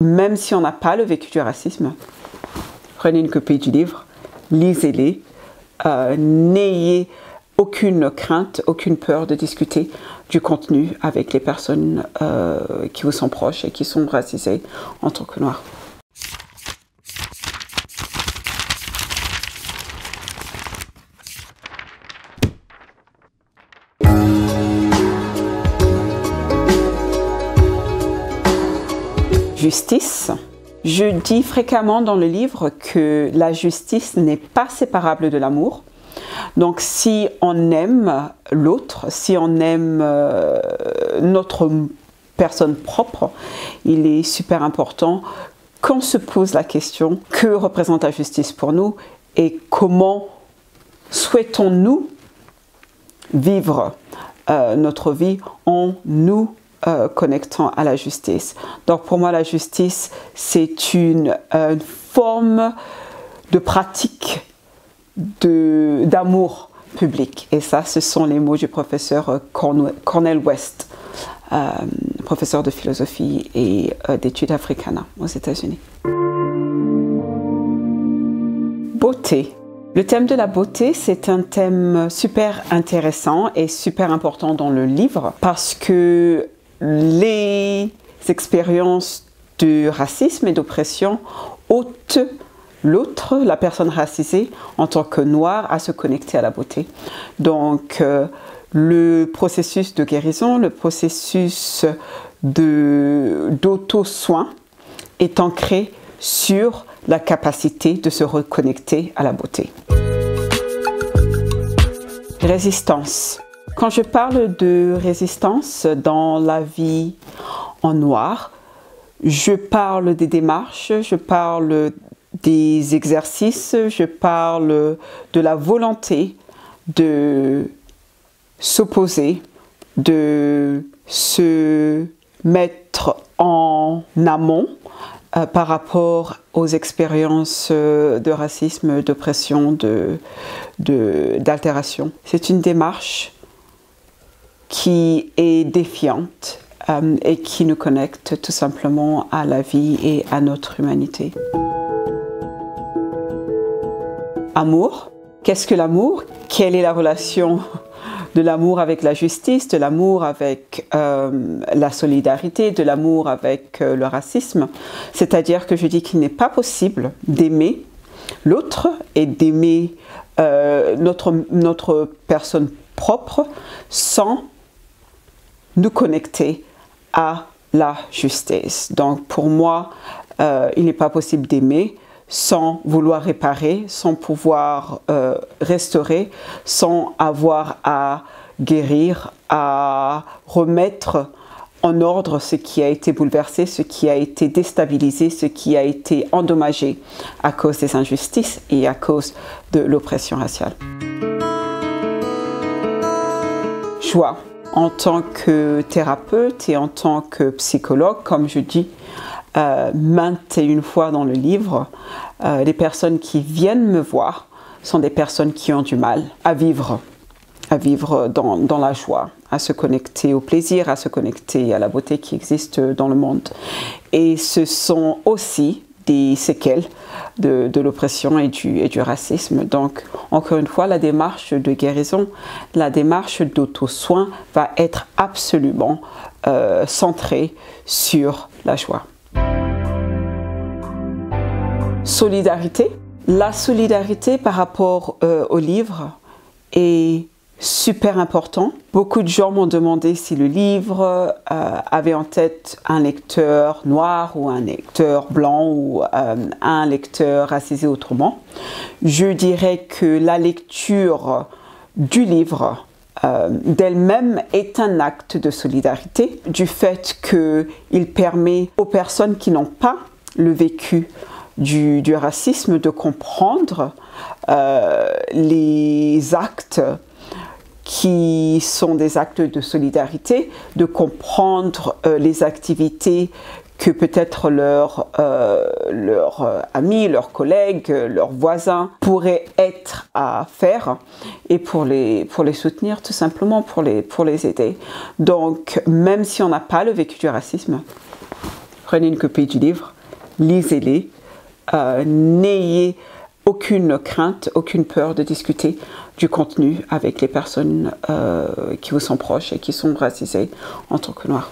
Même si on n'a pas le vécu du racisme, prenez une copie du livre, lisez-les, n'ayez aucune crainte, aucune peur de discuter du contenu avec les personnes qui vous sont proches et qui sont racisées en tant que noirs. Justice. Je dis fréquemment dans le livre que la justice n'est pas séparable de l'amour. Donc si on aime l'autre, si on aime notre personne propre, il est super important qu'on se pose la question que représente la justice pour nous et comment souhaitons-nous vivre notre vie en nous connectant à la justice. Donc pour moi, la justice, c'est une forme de pratique d'amour public. Et ça, ce sont les mots du professeur Cornel West, professeur de philosophie et d'études africaines aux États-Unis. Beauté. Le thème de la beauté, c'est un thème super intéressant et super important dans le livre parce que les expériences de racisme et d'oppression ôtent l'autre, la personne racisée, en tant que noire, à se connecter à la beauté. Donc, le processus de guérison, le processus d'auto-soin est ancré sur la capacité de se reconnecter à la beauté. Résistance. Quand je parle de résistance dans la vie en noir, je parle des démarches, je parle des exercices, je parle de la volonté de s'opposer, de se mettre en amont par rapport aux expériences de racisme, d'oppression, d'altération. C'est une démarche qui est défiante et qui nous connecte tout simplement à la vie et à notre humanité. Amour. Qu'est-ce que l'amour? Quelle est la relation de l'amour avec la justice, de l'amour avec la solidarité, de l'amour avec le racisme? C'est-à-dire que je dis qu'il n'est pas possible d'aimer l'autre et d'aimer notre personne propre sans nous connecter à la justice. Donc pour moi, il n'est pas possible d'aimer sans vouloir réparer, sans pouvoir restaurer, sans avoir à guérir, à remettre en ordre ce qui a été bouleversé, ce qui a été déstabilisé, ce qui a été endommagé à cause des injustices et à cause de l'oppression raciale. Joie. En tant que thérapeute et en tant que psychologue, comme je dis maintes et une fois dans le livre, les personnes qui viennent me voir sont des personnes qui ont du mal à vivre dans la joie, à se connecter au plaisir, à se connecter à la beauté qui existe dans le monde. Et ce sont aussi des séquelles de l'oppression et du racisme. Donc, encore une fois, la démarche de guérison, la démarche d'auto-soin va être absolument centrée sur la joie. Solidarité. La solidarité par rapport au livre est super important. Beaucoup de gens m'ont demandé si le livre avait en tête un lecteur noir ou un lecteur blanc ou un lecteur racisé autrement. Je dirais que la lecture du livre d'elle-même est un acte de solidarité du fait qu'il permet aux personnes qui n'ont pas le vécu du racisme de comprendre les actes qui sont des actes de solidarité, de comprendre les activités que peut-être leurs amis, leurs collègues, leurs voisins pourraient être à faire et pour les soutenir tout simplement, pour les aider. Donc même si on n'a pas le vécu du racisme, prenez une copie du livre, lisez-les, n'ayez aucune crainte, aucune peur de discuter du contenu avec les personnes qui vous sont proches et qui sont racisées en tant que noirs.